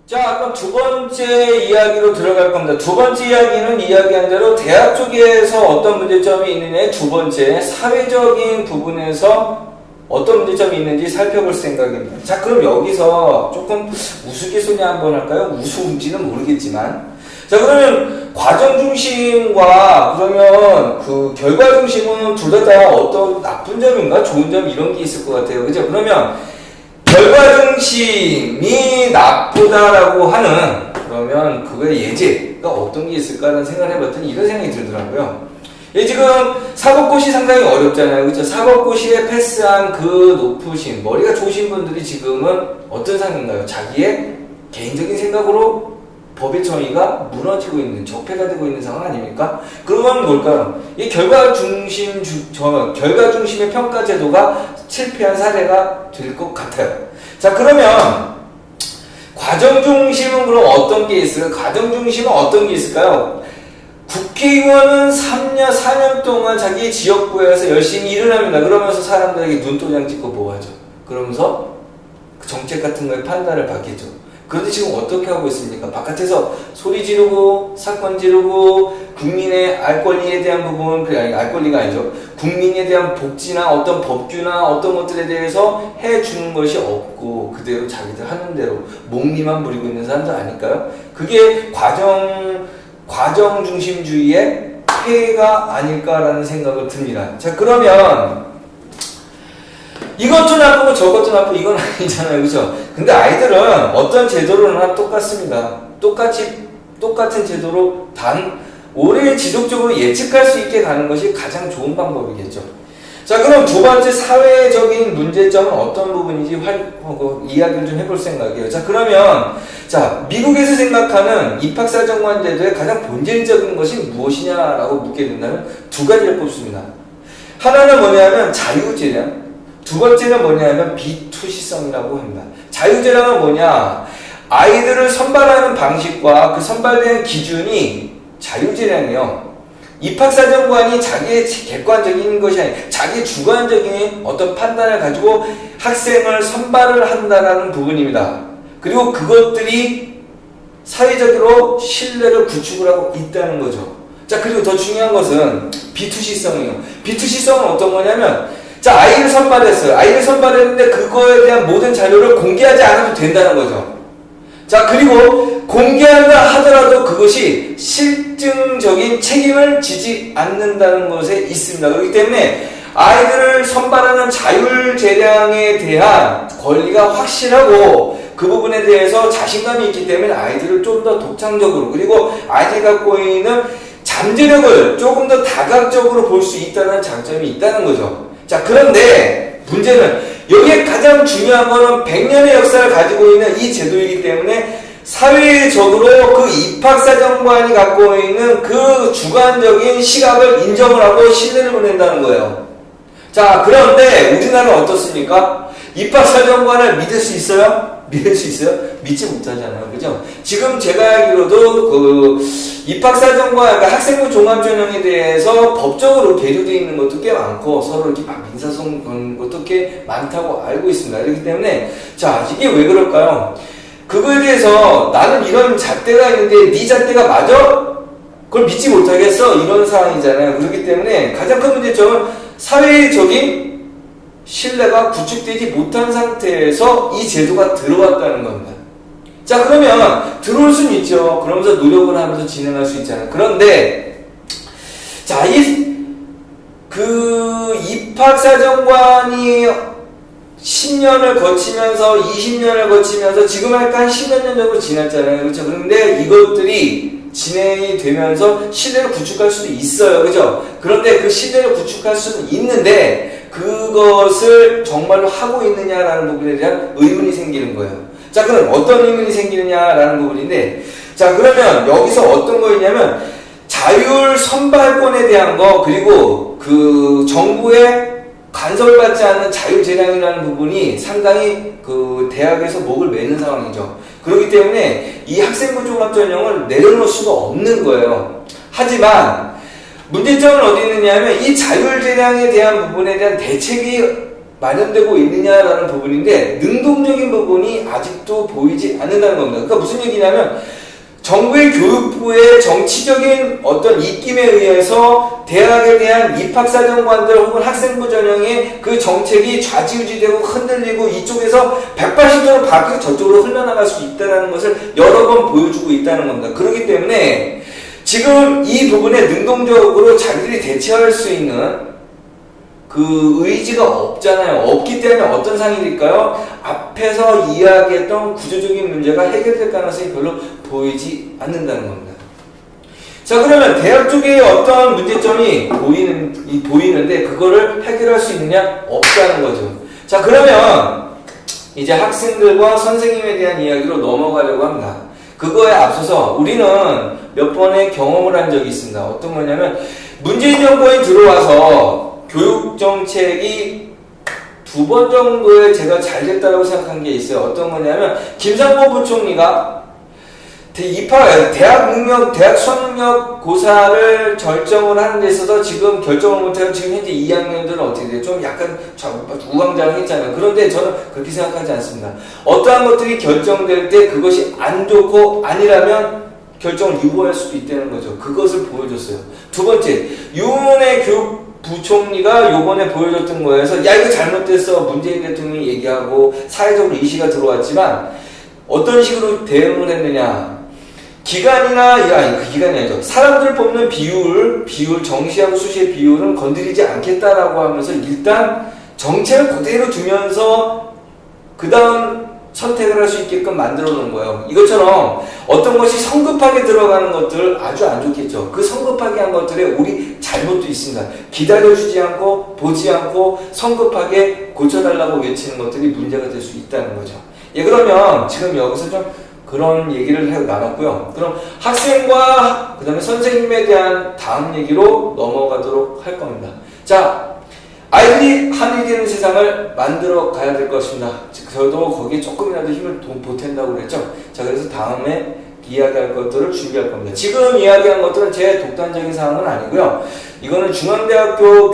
자, 그럼 두 번째 이야기로 들어갈 겁니다. 두 번째 이야기는 이야기한 대로 대학 쪽에서 어떤 문제점이 있느냐의 두 번째, 사회적인 부분에서 어떤 문제점이 있는지 살펴볼 생각입니다. 자, 그럼 여기서 조금 우스갯소리 한번 할까요? 우스운지는 모르겠지만. 자, 그러면 과정 중심과 그러면 그 결과 중심은 둘 다 어떤 나쁜 점인가 좋은 점 이런 게 있을 것 같아요. 그죠? 그러면 결과 중심이 나쁘다라고 하는 그러면 그거의 예제가 어떤 게 있을까라는 생각을 해봤더니 이런 생각이 들더라고요. 예, 지금 사법고시 상당히 어렵잖아요. 그렇죠? 사법고시에 패스한 그 높으신 머리가 좋으신 분들이 지금은 어떤 상황인가요? 자기의 개인적인 생각으로 법의 정의가 무너지고 있는, 적폐가 되고 있는 상황 아닙니까? 그건 뭘까요? 이 결과 중심의 평가 제도가 실패한 사례가 될 것 같아요. 자, 그러면 과정 중심은 그럼 어떤 게 있을까요? 과정 중심은 어떤 게 있을까요? 국회의원은 4년 동안 자기 지역구에서 열심히 일을 합니다. 그러면서 사람들에게 눈도장 찍고 뭐하죠? 그러면서 정책 같은 거에 판단을 받겠죠. 그런데 지금 어떻게 하고 있습니까? 바깥에서 소리 지르고 사건 지르고 국민의 알 권리에 대한 부분, 아니 알 권리가 아니죠. 국민에 대한 복지나 어떤 법규나 어떤 것들에 대해서 해주는 것이 없고 그대로 자기들 하는 대로 목리만 부리고 있는 사람들 아닐까요? 그게 과정 중심주의의 폐해가 아닐까라는 생각을 듭니다. 자, 그러면 이것도 나쁘고 저것도 나쁘고 이건 아니잖아요. 그죠? 근데 아이들은 어떤 제도로나 똑같습니다. 똑같은 제도로 단 오래 지속적으로 예측할 수 있게 가는 것이 가장 좋은 방법이겠죠. 자, 그럼 두 번째 사회적인 문제점은 어떤 부분인지 이야기를 좀 해볼 생각이에요. 자, 그러면 미국에서 생각하는 입학사정관 제도의 가장 본질적인 것이 무엇이냐라고 묻게 된다면 두 가지를 뽑습니다. 하나는 뭐냐면 자유재량, 두 번째는 뭐냐면 비투시성이라고 합니다. 자유재량은 뭐냐? 아이들을 선발하는 방식과 그 선발되는 기준이 자유재량이에요. 입학사정관이 자기의 객관적인 것이 아니라 자기 주관적인 어떤 판단을 가지고 학생을 선발을 한다는 부분입니다. 그리고 그것들이 사회적으로 신뢰를 구축을 하고 있다는 거죠. 자, 그리고 더 중요한 것은 비투시성이에요. 비투시성은 어떤 거냐면 아이를 선발했어요. 아이를 선발했는데 그거에 대한 모든 자료를 공개하지 않아도 된다는 거죠. 자, 그리고 공개한다 하더라도 그것이 실증적인 책임을 지지 않는다는 것에 있습니다. 그렇기 때문에 아이들을 선발하는 자율재량에 대한 권리가 확실하고 그 부분에 대해서 자신감이 있기 때문에 아이들을 좀 더 독창적으로 그리고 아이들이 갖고 있는 잠재력을 조금 더 다각적으로 볼 수 있다는 장점이 있다는 거죠. 자, 그런데 문제는 여기에 가장 중요한 거는 100년의 역사를 가지고 있는 이 제도이기 때문에 사회적으로 그 입학사정관이 갖고 있는 그 주관적인 시각을 인정을 하고 신뢰를 보낸다는 거예요. 자, 그런데 우리나라는 어떻습니까? 입학사정관을 믿을 수 있어요? 믿을 수 있어요? 믿지 못하잖아요. 그죠? 지금 제가 알기로도 그 입학사정관, 그러니까 학생부 종합전형에 대해서 법적으로 계류되어 있는 것도 꽤 많고 서로 이렇게 막 민사소송 그런 것도 꽤 많다고 알고 있습니다. 그렇기 때문에 이게 왜 그럴까요? 그거에 대해서 나는 이런 잣대가 있는데 네 잣대가 맞아? 그걸 믿지 못하겠어? 이런 상황이잖아요. 그렇기 때문에 가장 큰 문제점은 사회적인 신뢰가 구축되지 못한 상태에서 이 제도가 들어왔다는 겁니다. 자, 그러면 들어올 수는 있죠. 그러면서 노력을 하면서 진행할 수 있잖아요. 그런데 입학사정관이 10년을 거치면서 20년을 거치면서 지금 한 10몇 년 정도 지났잖아요. 그렇죠? 그런데 이것들이 진행이 되면서 신뢰를 구축할 수도 있어요. 그죠? 그런데 그 신뢰를 구축할 수는 있는데 그것을 정말로 하고 있느냐라는 부분에 대한 의문이 생기는 거예요. 자, 그럼 어떤 의문이 생기느냐라는 부분인데, 자, 그러면 여기서 어떤 거였냐면 자율 선발권에 대한 거, 그리고 그 정부의 간섭을 받지 않는 자율재량이라는 부분이 상당히 그 대학에서 목을 매는 상황이죠. 그렇기 때문에 이 학생부 종합전형을 내려놓을 수가 없는 거예요. 하지만 문제점은 어디 있느냐 하면 이 자율재량에 대한 부분에 대한 대책이 마련되고 있느냐라는 부분인데 능동적인 부분이 아직도 보이지 않는다는 겁니다. 그러니까 무슨 얘기냐면 정부의 교육부의 정치적인 어떤 입김에 의해서 대학에 대한 입학사정관들 혹은 학생부 전형의 그 정책이 좌지우지되고 흔들리고 이쪽에서 180도로 바뀌고 저쪽으로 흘러나갈 수 있다는 것을 여러 번 보여주고 있다는 겁니다. 그렇기 때문에 지금 이 부분에 능동적으로 자기들이 대처할 수 있는 그 의지가 없잖아요. 없기 때문에 어떤 상황이 될까요? 앞에서 이야기했던 구조적인 문제가 해결될 가능성이 별로 보이지 않는다는 겁니다. 자, 그러면 대학 쪽에 어떤 문제점이 보이는데 그거를 해결할 수 있느냐? 없다는 거죠. 자, 그러면 이제 학생들과 선생님에 대한 이야기로 넘어가려고 합니다. 그거에 앞서서 우리는 몇 번의 경험을 한 적이 있습니다. 어떤 거냐면 문재인 정부에 들어와서 교육정책이 2번 정도에 제가 잘 됐다고 생각한 게 있어요. 어떤 거냐면 김상곤 부총리가 대학 수학능력 고사를 결정을 하는 데 있어서 지금 결정을 못해서 지금 현재 2학년들은 어떻게 돼요? 좀 약간 우왕좌왕했잖아요. 그런데 저는 그렇게 생각하지 않습니다. 어떠한 것들이 결정될 때 그것이 안 좋고 아니라면 결정을 유보할 수도 있다는 거죠. 그것을 보여줬어요. 두 번째, 유은혜 부총리가 요번에 보여줬던 거에서 야 이거 잘못됐어 문재인 대통령이 얘기하고 사회적으로 이슈가 들어왔지만 어떤 식으로 대응을 했느냐 그 기간이 아니죠. 사람들 뽑는 비율 정시하고 수시의 비율은 건드리지 않겠다라고 하면서 일단 정책을 그대로 두면서 그 다음 선택을 할 수 있게끔 만들어 놓은 거예요. 이것처럼 어떤 것이 성급하게 들어가는 것들 아주 안 좋겠죠. 그 성급하게 한 것들에 우리 잘못도 있습니다. 기다려주지 않고 보지 않고 성급하게 고쳐달라고 외치는 것들이 문제가 될 수 있다는 거죠. 예, 그러면 지금 여기서 좀 그런 얘기를 나눴고요. 그럼 학생과 그 다음에 선생님에 대한 다음 얘기로 넘어가도록 할 겁니다. 자, 아이들이 하늘이 되는 세상을 만들어 가야 될 것입니다. 저도 거기에 조금이라도 힘을 보탠다고 그랬죠. 자, 그래서 다음에 이야기할 것들을 준비할 겁니다. 지금 이야기한 것들은 제 독단적인 사항은 아니고요. 이거는 중앙대학교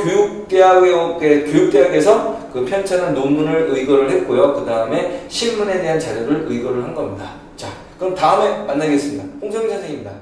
교육대학에서 그 편찬한 논문을 의거를 했고요. 그 다음에 신문에 대한 자료를 의거를 한 겁니다. 자, 그럼 다음에 만나겠습니다. 홍성민 선생님입니다.